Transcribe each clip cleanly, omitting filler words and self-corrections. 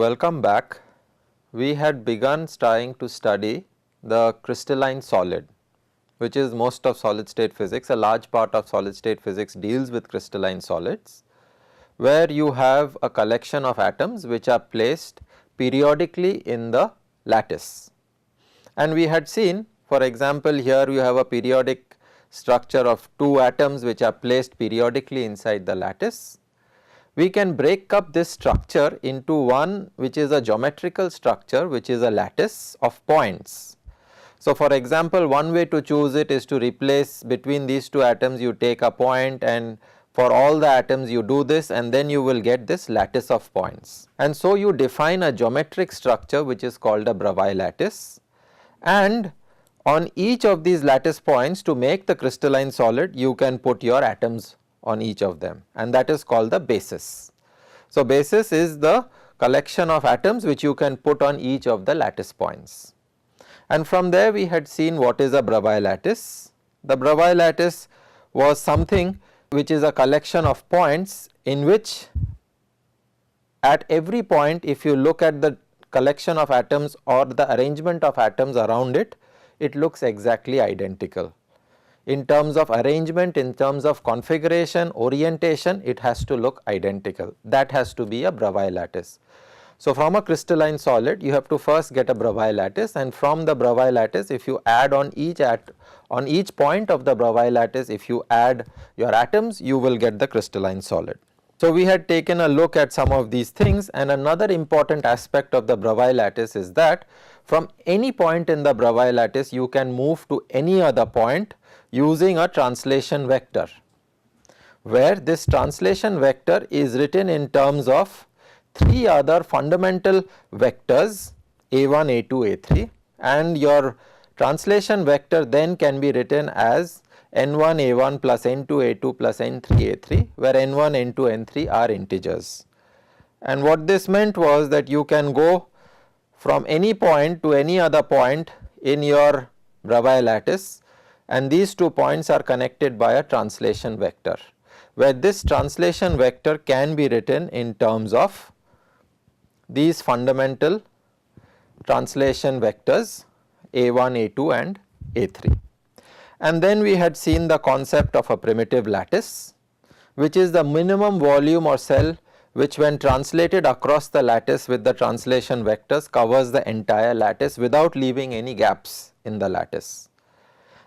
Welcome back. We had begun trying to study the crystalline solid, which is most of solid state physics. A large part of solid state physics deals with crystalline solids, where you have a collection of atoms which are placed periodically in the lattice. And we had seen, for example, here you have a periodic structure of two atoms which are placed periodically inside the lattice. We can break up this structure into one which is a geometrical structure, which is a lattice of points. So, for example, one way to choose it is to replace between these two atoms, you take a point, and for all the atoms you do this, and then you will get this lattice of points. And so you define a geometric structure which is called a Bravais lattice, and on each of these lattice points, to make the crystalline solid, you can put your atoms on each of them, and that is called the basis. So, basis is the collection of atoms which you can put on each of the lattice points. And from there we had seen what is a Bravais lattice. The Bravais lattice was something which is a collection of points in which at every point, if you look at the collection of atoms or the arrangement of atoms around it, it looks exactly identical. In terms of arrangement, in terms of configuration, orientation, it has to look identical. That has to be a Bravais lattice. So, from a crystalline solid, you have to first get a Bravais lattice, and from the Bravais lattice, if you add on each point of the Bravais lattice, if you add your atoms, you will get the crystalline solid. So, we had taken a look at some of these things, and another important aspect of the Bravais lattice is that from any point in the Bravais lattice, you can move to any other point using a translation vector, where this translation vector is written in terms of three other fundamental vectors a1, a2, a3, and your translation vector then can be written as n1 a1 plus n2 a2 plus n3 a3, where n1, n2, n3 are integers. And what this meant was that you can go from any point to any other point in your Bravais lattice, and these two points are connected by a translation vector, where this translation vector can be written in terms of these fundamental translation vectors a1, a2 and a3. And then we had seen the concept of a primitive lattice, which is the minimum volume or cell which, when translated across the lattice with the translation vectors, covers the entire lattice without leaving any gaps in the lattice.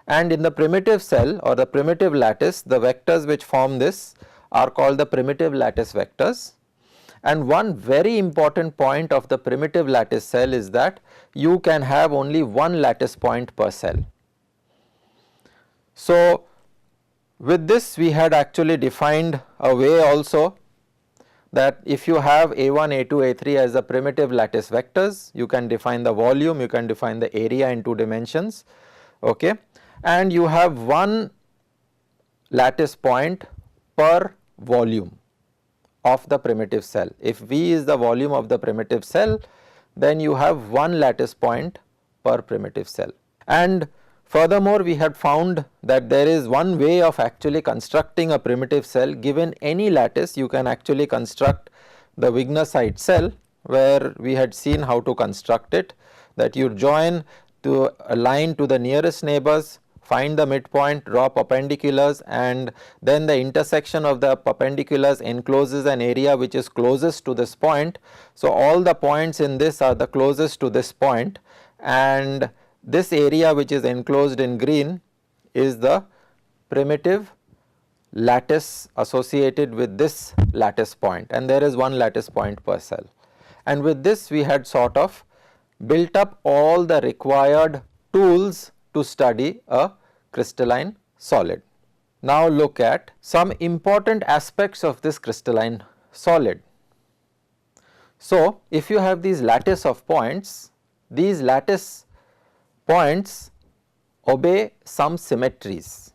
And in the primitive cell or the primitive lattice, the vectors which form this are called the primitive lattice vectors. And one very important point of the primitive lattice cell is that you can have only one lattice point per cell. So, with this we had actually defined a way also that if you have a1, a2, a3 as the primitive lattice vectors, you can define the volume, you can define the area in two dimensions, okay, and you have one lattice point per volume of the primitive cell. If V is the volume of the primitive cell, then you have one lattice point per primitive cell. And furthermore, we had found that there is one way of actually constructing a primitive cell. Given any lattice, you can actually construct the Wigner-site cell, where we had seen how to construct it, that you join to a line to the nearest neighbors, find the midpoint, draw perpendiculars, and then the intersection of the perpendiculars encloses an area which is closest to this point. So, all the points in this are the closest to this point, and this area which is enclosed in green is the primitive lattice associated with this lattice point, and there is one lattice point per cell. And with this we had sort of built up all the required tools to study a crystalline solid. Now look at some important aspects of this crystalline solid. So, if you have these lattice of points, these lattice points obey some symmetries.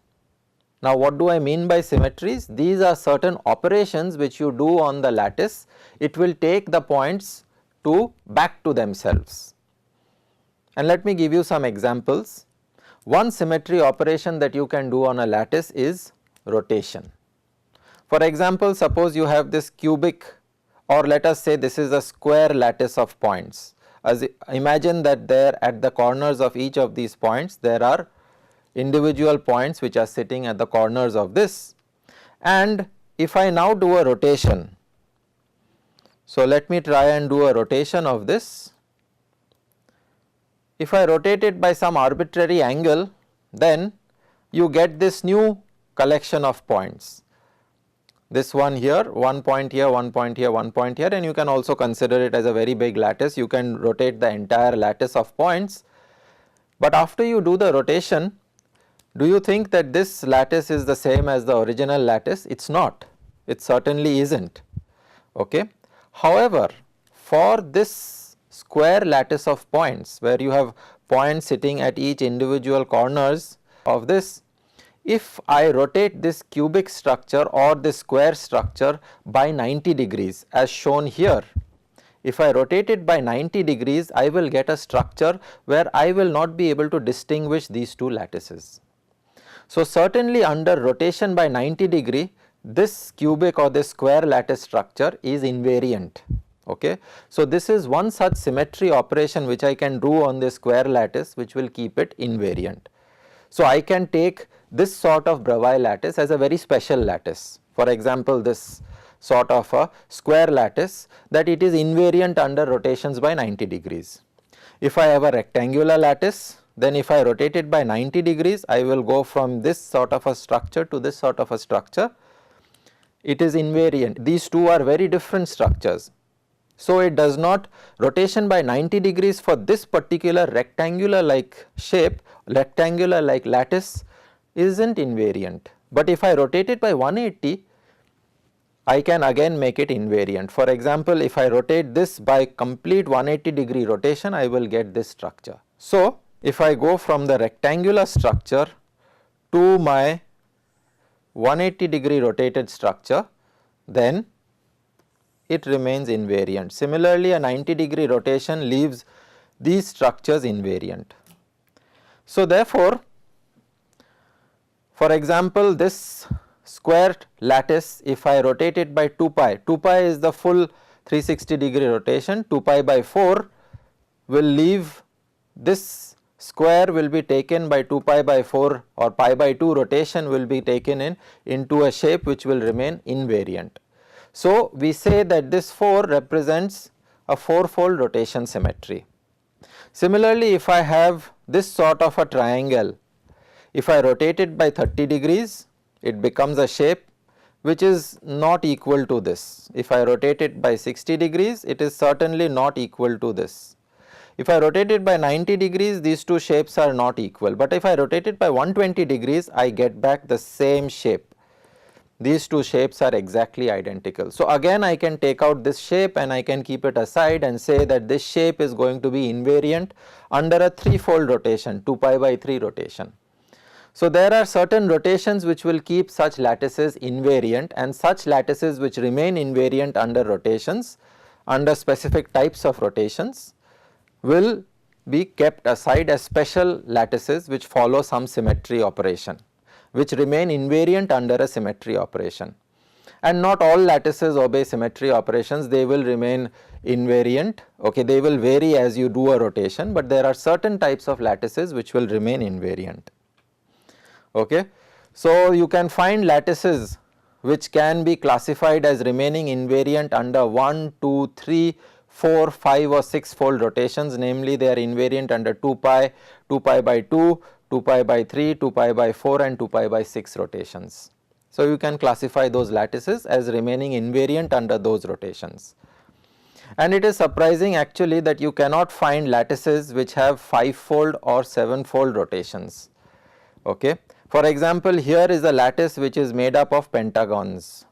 Now, what do I mean by symmetries? These are certain operations which you do on the lattice. It will take the points to back to themselves. And let me give you some examples. One symmetry operation that you can do on a lattice is rotation. For example, suppose you have this cubic or let us say this is a square lattice of points. As imagine that there at the corners of each of these points there are individual points which are sitting at the corners of this, and if I now do a rotation, so let me try and do a rotation of this. If I rotate it by some arbitrary angle, then you get this new collection of points. This one here, 1 point here, 1 point here, 1 point here, and you can also consider it as a very big lattice. You can rotate the entire lattice of points. But after you do the rotation, do you think that this lattice is the same as the original lattice? It is not. It certainly is not. Okay. However, for this square lattice of points where you have points sitting at each individual corners of this, if I rotate this cubic structure or this square structure by 90 degrees as shown here, if I rotate it by 90 degrees, I will get a structure where I will not be able to distinguish these two lattices. So, certainly under rotation by 90 degree, this cubic or this square lattice structure is invariant. Okay. So, this is one such symmetry operation which I can do on this square lattice which will keep it invariant. So, I can take this sort of Bravais lattice as a very special lattice. For example, this sort of a square lattice that it is invariant under rotations by 90 degrees. If I have a rectangular lattice, then if I rotate it by 90 degrees, I will go from this sort of a structure to this sort of a structure. It is invariant. These two are very different structures. So, it does not, rotation by 90 degrees for this particular rectangular like shape, rectangular like lattice is not invariant, but if I rotate it by 180, I can again make it invariant. For example, if I rotate this by complete 180 degree rotation, I will get this structure. So, if I go from the rectangular structure to my 180 degree rotated structure, then it remains invariant. Similarly, a 90 degree rotation leaves these structures invariant. So, therefore, for example, this square lattice, if I rotate it by 2 pi, 2 pi is the full 360 degree rotation, 2 pi by 4 will leave this square will be taken by 2 pi by 4 or pi by 2 rotation will be taken into a shape which will remain invariant. So, we say that this 4 represents a 4-fold rotation symmetry. Similarly, if I have this sort of a triangle, if I rotate it by 30 degrees, it becomes a shape which is not equal to this. If I rotate it by 60 degrees, it is certainly not equal to this. If I rotate it by 90 degrees, these two shapes are not equal, but if I rotate it by 120 degrees, I get back the same shape. These two shapes are exactly identical. So, again I can take out this shape and I can keep it aside and say that this shape is going to be invariant under a 3-fold rotation, 2 pi by 3 rotation. So, there are certain rotations which will keep such lattices invariant, and such lattices which remain invariant under rotations, under specific types of rotations, will be kept aside as special lattices which follow some symmetry operation, which remain invariant under a symmetry operation. And not all lattices obey symmetry operations, they will remain invariant, okay, they will vary as you do a rotation, but there are certain types of lattices which will remain invariant. Okay. So, you can find lattices which can be classified as remaining invariant under 1, 2, 3, 4, 5 or 6 fold rotations, namely they are invariant under 2 pi, 2 pi by 2, 2 pi by 3, 2 pi by 4 and 2 pi by 6 rotations. So, you can classify those lattices as remaining invariant under those rotations. And it is surprising actually that you cannot find lattices which have 5-fold or 7-fold rotations. Okay. For example, here is a lattice which is made up of pentagons.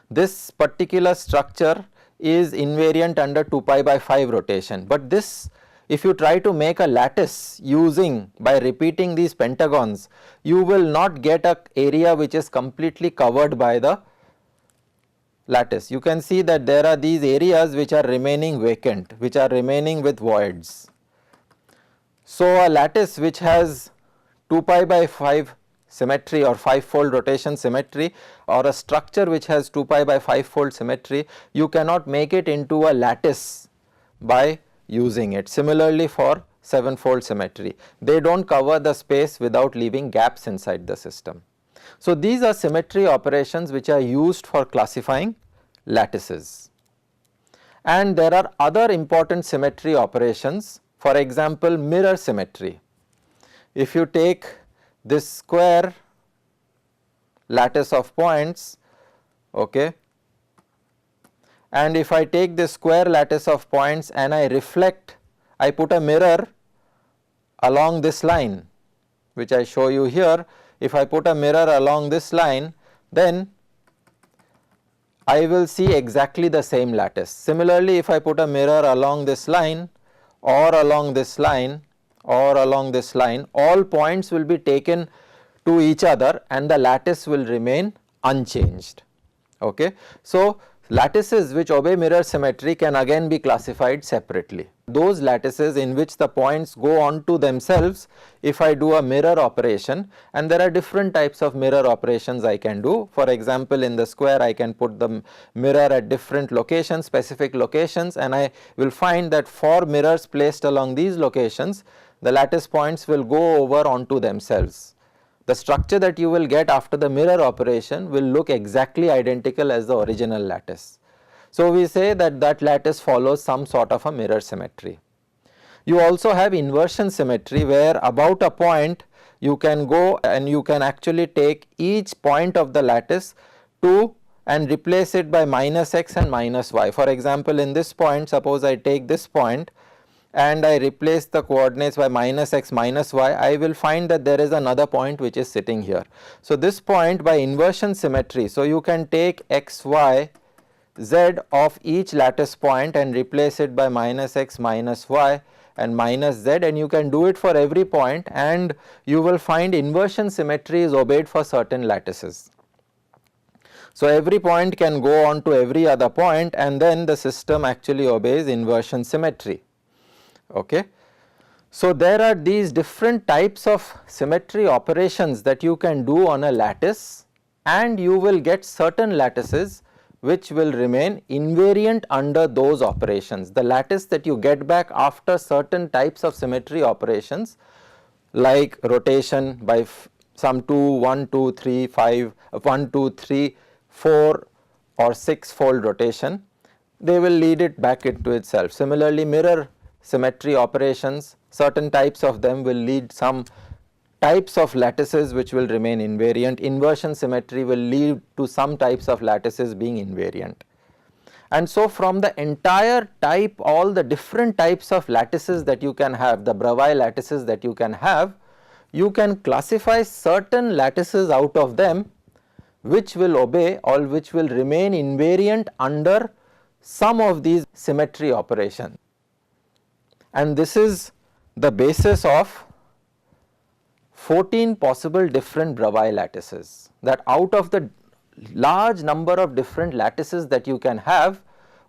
This particular structure is invariant under 2 pi by 5 rotation, but this, if you try to make a lattice using by repeating these pentagons, you will not get an area which is completely covered by the lattice. You can see that there are these areas which are remaining vacant, which are remaining with voids. So, a lattice which has 2 pi by 5 symmetry or 5-fold rotation symmetry, or a structure which has 2 pi by 5-fold symmetry, you cannot make it into a lattice by using it. Similarly for 7-fold symmetry, they do not cover the space without leaving gaps inside the system. So, these are symmetry operations which are used for classifying lattices. And there are other important symmetry operations, for example mirror symmetry. If you take this square lattice of points, okay, and if I take this square lattice of points and I reflect, I put a mirror along this line which I show you here. If I put a mirror along this line, then I will see exactly the same lattice. Similarly, if I put a mirror along this line or along this line or along this line, all points will be taken to each other and the lattice will remain unchanged. Okay. So, lattices which obey mirror symmetry can again be classified separately. Those lattices in which the points go on to themselves, if I do a mirror operation, and there are different types of mirror operations I can do. For example, in the square I can put the mirror at different locations, specific locations, and I will find that for mirrors placed along these locations, the lattice points will go over onto themselves. The structure that you will get after the mirror operation will look exactly identical as the original lattice. So, we say that that lattice follows some sort of a mirror symmetry. You also have inversion symmetry, where about a point you can go and you can actually take each point of the lattice to and replace it by minus x and minus y. For example, in this point, suppose I take this point and I replace the coordinates by minus x minus y, I will find that there is another point which is sitting here. So, this point by inversion symmetry, so you can take x, y, z of each lattice point and replace it by minus x minus y and minus z, and you can do it for every point, and you will find inversion symmetry is obeyed for certain lattices. So, every point can go on to every other point, and then the system actually obeys inversion symmetry. Okay. So, there are these different types of symmetry operations that you can do on a lattice, and you will get certain lattices which will remain invariant under those operations. The lattice that you get back after certain types of symmetry operations, like rotation by some 2, 1, 2, 3, 5, 1, 2, 3, 4 or 6-fold rotation, they will lead it back into itself. Similarly, mirror symmetry operations, certain types of them will lead some types of lattices which will remain invariant. Inversion symmetry will lead to some types of lattices being invariant. And so, from the entire type, all the different types of lattices that you can have, the Bravais lattices that you can have, you can classify certain lattices out of them which will obey or which will remain invariant under some of these symmetry operations. And this is the basis of 14 possible different Bravais lattices, that out of the large number of different lattices that you can have,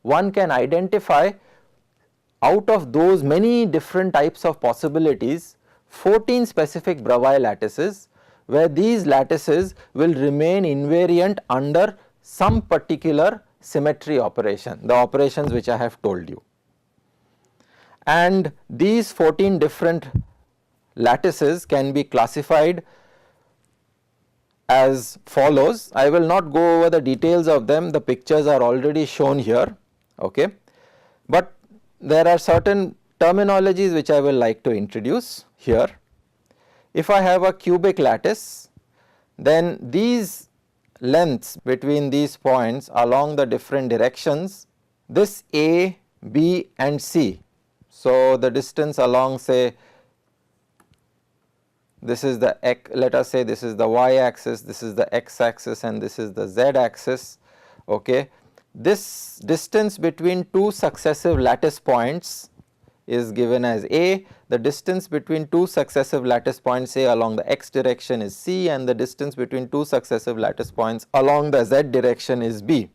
one can identify out of those many different types of possibilities 14 specific Bravais lattices, where these lattices will remain invariant under some particular symmetry operation, the operations which I have told you. And these 14 different lattices can be classified as follows. I will not go over the details of them, the pictures are already shown here, okay. But there are certain terminologies which I will like to introduce here. If I have a cubic lattice, then these lengths between these points along the different directions, this A, B and C. So, the distance along, say, this is the x, let us say this is the y axis, this is the x axis and this is the z axis, okay. This distance between two successive lattice points is given as A, the distance between two successive lattice points say along the x direction is C, and the distance between two successive lattice points along the z direction is B,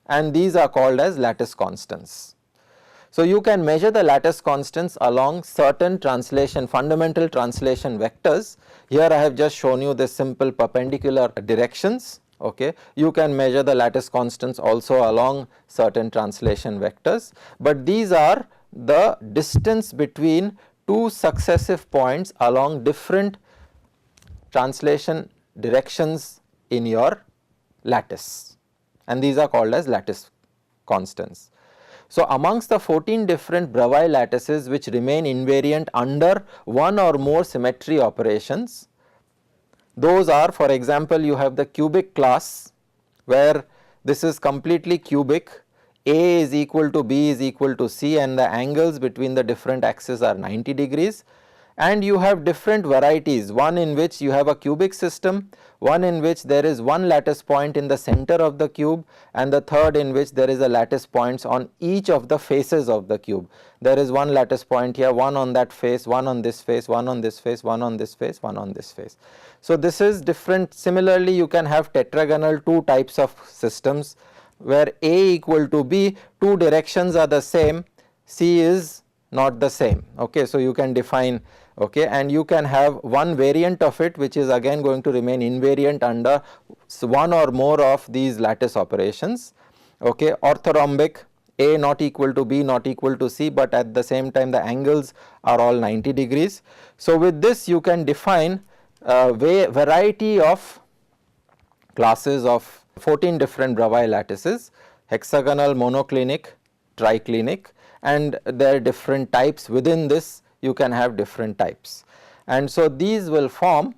and these are called as lattice constants. So, you can measure the lattice constants along certain fundamental translation vectors. Here I have just shown you the simple perpendicular directions. Okay. You can measure the lattice constants also along certain translation vectors, but these are the distance between two successive points along different translation directions in your lattice, and these are called as lattice constants. So, amongst the 14 different Bravais lattices which remain invariant under one or more symmetry operations, those are, for example, you have the cubic class, where this is completely cubic, A is equal to B is equal to C, and the angles between the different axes are 90 degrees. And you have different varieties, one in which you have a cubic system, one in which there is one lattice point in the center of the cube, and the third in which there is a lattice points on each of the faces of the cube. There is one lattice point here, one on that face, one on this face, one on this face, one on this face, one on this face. So, this is different. Similarly, you can have tetragonal two types of systems, where A equal to B, two directions are the same, C is not the same. Okay. So, you can define, okay, and you can have one variant of it which is again going to remain invariant under one or more of these lattice operations. Okay. Orthorhombic, A not equal to B not equal to C, but at the same time the angles are all 90 degrees. So, with this you can define a variety of classes of 14 different Bravais lattices: hexagonal, monoclinic, triclinic, and there are different types. Within this you can have different types, and so these will form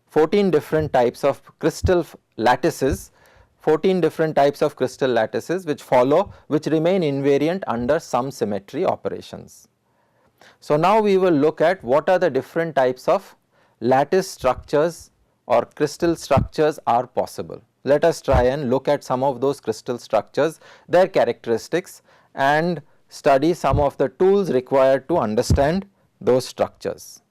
14 different types of crystal lattices, 14 different types of crystal lattices which remain invariant under some symmetry operations. So, now we will look at what are the different types of lattice structures or crystal structures are possible. Let us try and look at some of those crystal structures, their characteristics, and study some of the tools required to understand those structures.